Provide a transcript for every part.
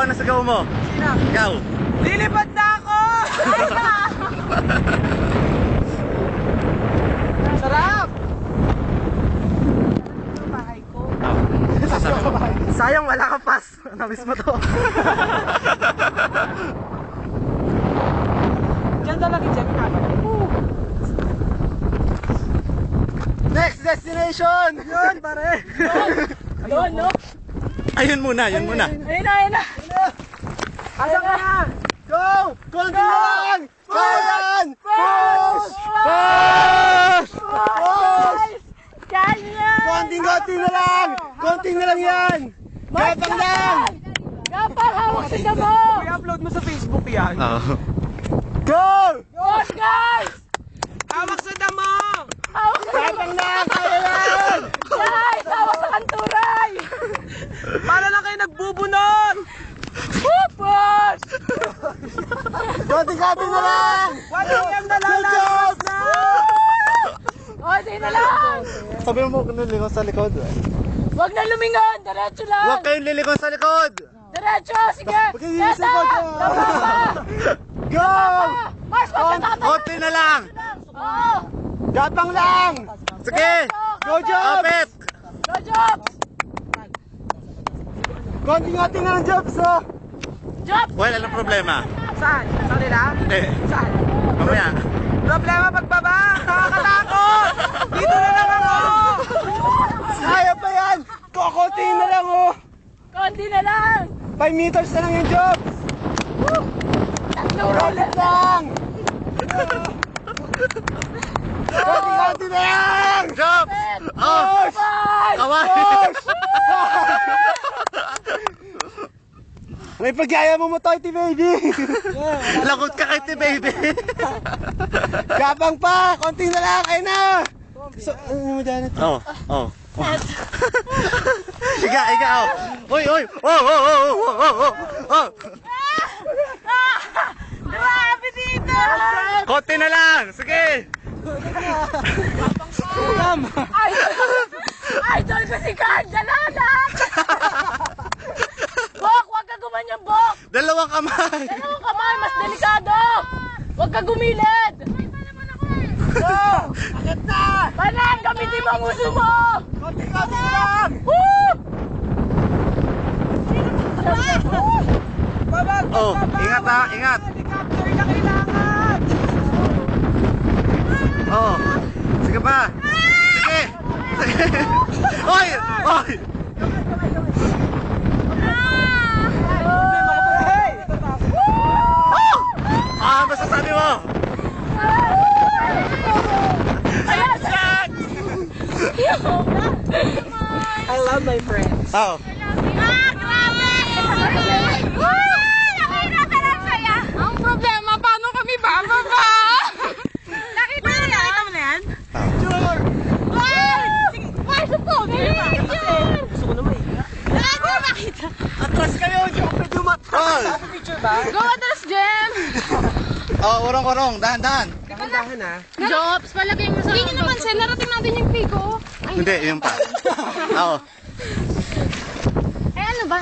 ano sigaw mo? Sino? Ikaw. Lilipad na ako! Sarap! Bahay ko. Sayang wala kang pass. Namiss mo to. Diyan talaga dyan, kakabalik. Next destination! Yun, pare! Doon, no? Ayun muna, yun muna. Ayun na, ayun na! Asa ka na? Go! Konti lang! Kayan! Push! Push! Push! Kanya! Konting-konti na lang! Konting na lang yan! Gapang lang! Gapang, hawak sa damo! I-upload mo sa Facebook yan. Oo. Go! Push, guys! Hawak sa damo! Hawak sa damo! Gapang lang! Kaya yan! Guys, hawak sa kanturay! Para lang kayo nagbubunot! Push! Konting-konti na lang! 1 na lang! Last na! Konti na lang! Sabi mo kung lilingon sa likod. Huwag na lumingon! Diretso lang! Huwag kayong lilingon sa likod! Diretso! Sige! Pagkikisip Teta! ko dyan. Tama pa! Go! Mars, huwag ka tatay! Konti na lang! Oo! Gapang lang! Sige! Go, Jobs! Kapit! Go, Jobs! Konting-konti na lang, Jobs, oh! Jobs! Well, anong problema? Saan? Sa nila? Hindi. Saan? Mamaya. Problema pagbaba! Nakakatakot! Dito na lang ako! Kaya pa yan! Kukunti na lang, oh! Konti na lang! 5 meters na lang yung Jobs! Tatlong Roll roller! it lang! Konting-konti na lang! Jobs! Oh! Five! Kaway! Push! May pagyaya mo mo, Toity Baby! Lagot ka kay ti baby! Gapang pa! Konti na lang! Ayun na! So, ano mo dyan? Oh, oh. Iga, iga, oh. Uy, uy. Oh, oh, oh, oh, oh, oh, oh. Grabe dito! Konti na lang. Sige. Idol ko si Carl! Dalalat! Bok! Huwag ka gumanyan, Bok! Dalawang kamay. Dalawang kamay! Mas delikado! Huwag ka gumilid! Go! Akit na! Panan! Gamitin mo ang uso mo! Konti-konti na lang! Woo! Oh, ingat ha, ingat. Helicopter na kailangan! Oh. Sige pa. Sige. Sige. Oy, oy. Ah, basta sabi mo. Ayan! I love my friends. Oh. Ang problema, paano kami bababa? Nakita mo na yan? Sure! Sige, pasok po! Gusto ko na maiga. Ako makita. Atras kayo! Jump to mat! Oh. Picture ba? Go, Atras Jem! Oh, urong-urong, dahan-dahan. Dahan-dahan ha? Jobs, palagay mo sa... Hindi nyo naman, Sen. Narating natin yung pico. Hindi, yun pa. Oo. Eh, ano ba?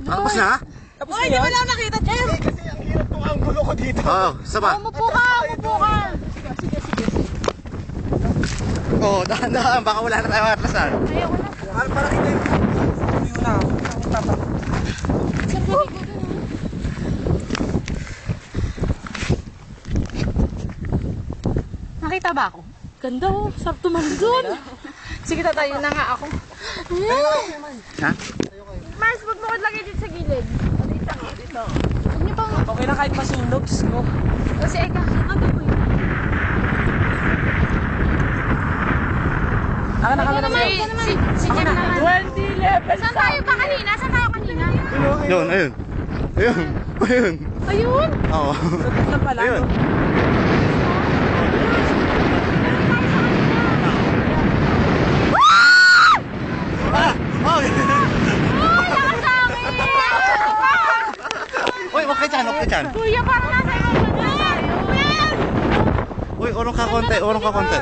Tapos na? Tapos na yun? Di ba lang nakita, Jem? Kasi ang hirap kung ang gulo ko dito. Oo, isa pa. Umupo ka, umupo ka. Oo, dahan-dahan. Baka wala na tayo matrasan. Ayaw, wala. Para kita yung yun na. Saan ka ligo dun, Nakita ba ako? Ganda oh, sarap tumandun. Sige, tatayo na nga ako. Ha? Mars, huwag mo ko lagay dito sa gilid. Dito, dito. Huwag niyo pang... Okay na kahit masunog, ko. Kasi eka, ano po yun? Ako na kami naman. Si Jem naman. 20 level. Saan tayo pa kanina? Saan tayo kanina? Yun, ayun. Ayun. Ayun. Ayun! Oo. Sagot na pala. Ayun. Ah! Oh! Uy, lakas sa akin! Uy, okay dyan, okay dyan. Kuya, parang nasa ibang na tayo. Uy, urong ka konti, urong ka konti.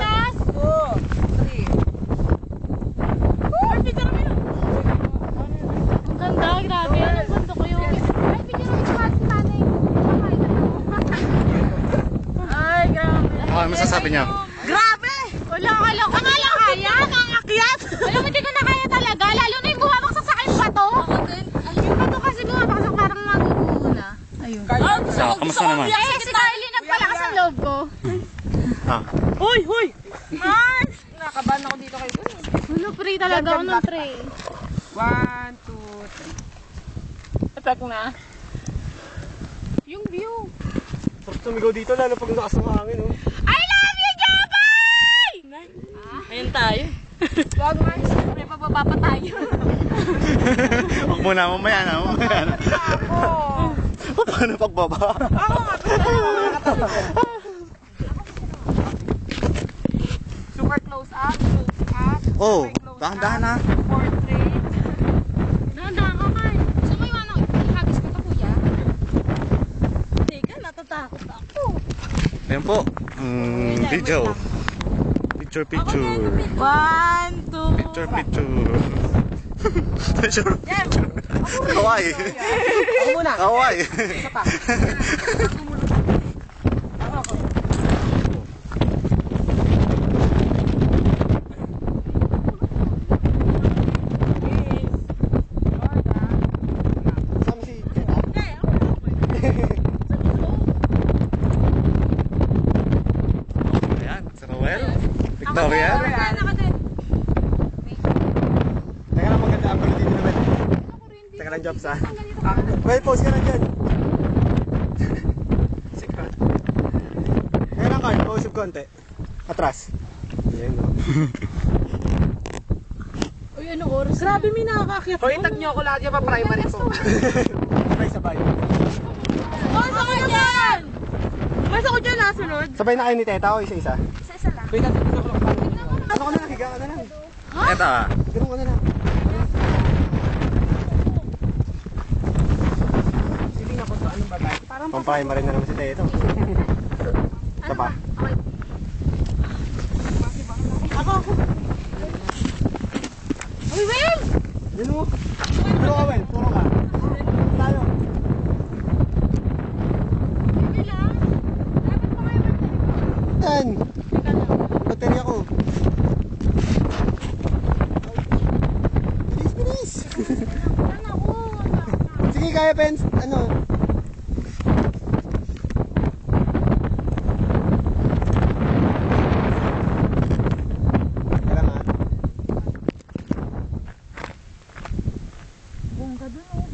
sabi niyo? Grabe! Wala ka lang. Akala kaya? Nakakakyat. Alam mo, hindi ko na kaya talaga. Lalo na yung bumabaksak sa akin bato. Yung bato kasi bumabaksak parang maguguhula. Ayun. So, kamusta naman? Eh, si Carly nagpalakas ang loob ko. Ah. Hoy, hoy! Mars! Nakabahan ako dito kay Kuya. Ano, pre talaga ako ng pre. 1, 2, 3. Attack na. Yung view. Tapos tumigaw dito, lalo pag lakas ng hangin, oh. I love you, Jabay! Ayun tayo. Wag Mars. May pababa pa tayo. Huwag mo na, mamaya na, mamaya na. Ako. Paano pagbaba? Ako nga. Super close up. Close up. Oh, super close dahan-dahan na. up, Portrait. Nandaan ka, Carl. Gusto mo iwanang ihagis ko to, kuya? Teka, natatakot ako. Ayan po. Video. Picture. 1, 2. Picture. Picture. Kawaii. Ako muna. Kawaii. Isa pa. Ako. Sama si Teta. Ayan, si Roel. Victoria. Teka lang, maganda ang dito naman. Teka lang, Jobs, ah. Well, pause ka lang dyan. Sige. Teka lang, Carl, pause konti. Atras. Ayan, no. Uy, anong oras? Grabe, may nakakakyat. O, itag niyo ako lahat yung pa-primary ko. Sabay. Oh, saan ka dyan? Mas ako dyan, nasunod. Sabay na kayo ni Teta o isa-isa? Isa-isa lang. Wait, natin ako lang. Ano ka na lang, higa ka na lang. Eto ah. Ganun ka na lang. Siling ako sa anong bagay. Pang-primary na naman si Teta. Isa pa. Uy, Will! Yun mo. Turo ka, Wel. Turo ka. Tayo. Hindi lang. Dapat pa kayo magtalikod. Tan. Baterya ko. Bilis. Ano ako? Sige, kaya Pens. Ano? Tara nga. Bongga dun, oh.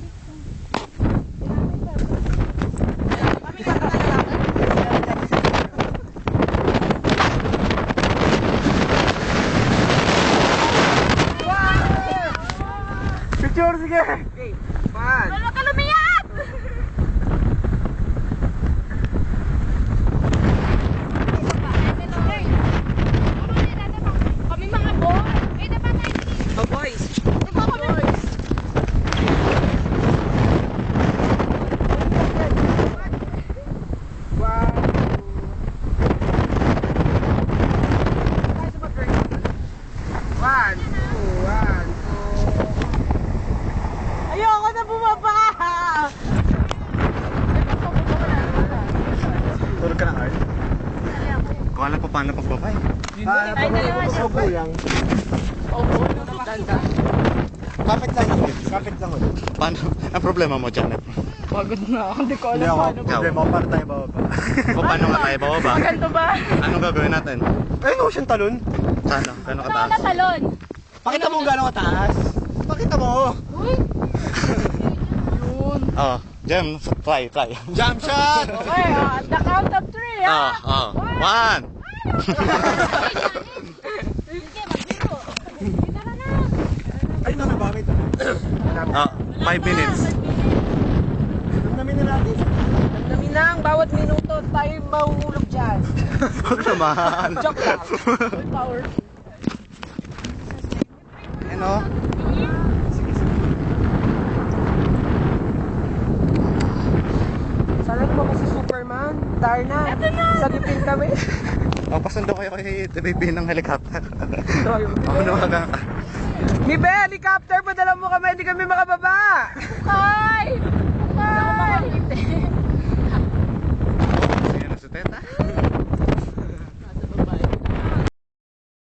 Picture, sige. Okay, 1. Wala ka lumiyap! Kami mga boy. Eh, dapat tayo dito. Oh, boys. Diba kami? Ayoko na bumaba! Tulog ka na, Carl. Kung alam pa paano pagbaba eh. Opo lang. Kapit lang ako. Kapit lang ako. Paano? Ang problema mo, Janet? Pagod na ako, hindi ko Hindi alam ako. paano. Problema ko para tayo bababa. Paano nga tayo bababa? Ganito ba? Anong gagawin natin? Ayun o, siyang talon. Sana? Gano'ng Saan kataas? na talon? Pakita mo kung gano'ng kataas. Pakita mo. Uy! Oh, Jem, try. Jump shot! Okay, at the count of 3, ha? One. Sige, magbiro. Tara na. Ay, ito na ba? Wait. 5 minutes. Namnamin na natin. Namin lang, bawat minuto tayo mahuhulog dyan. Huwag naman. Joke lang. Full power. Ano? Sana lumabas si Superman. Tire na. Sagipin kami. Pasundo kayo kay TVP ng helicopter. Tayo. Ako nawagan ka. Mibe, helicopter, padala mo kami, hindi kami makababa.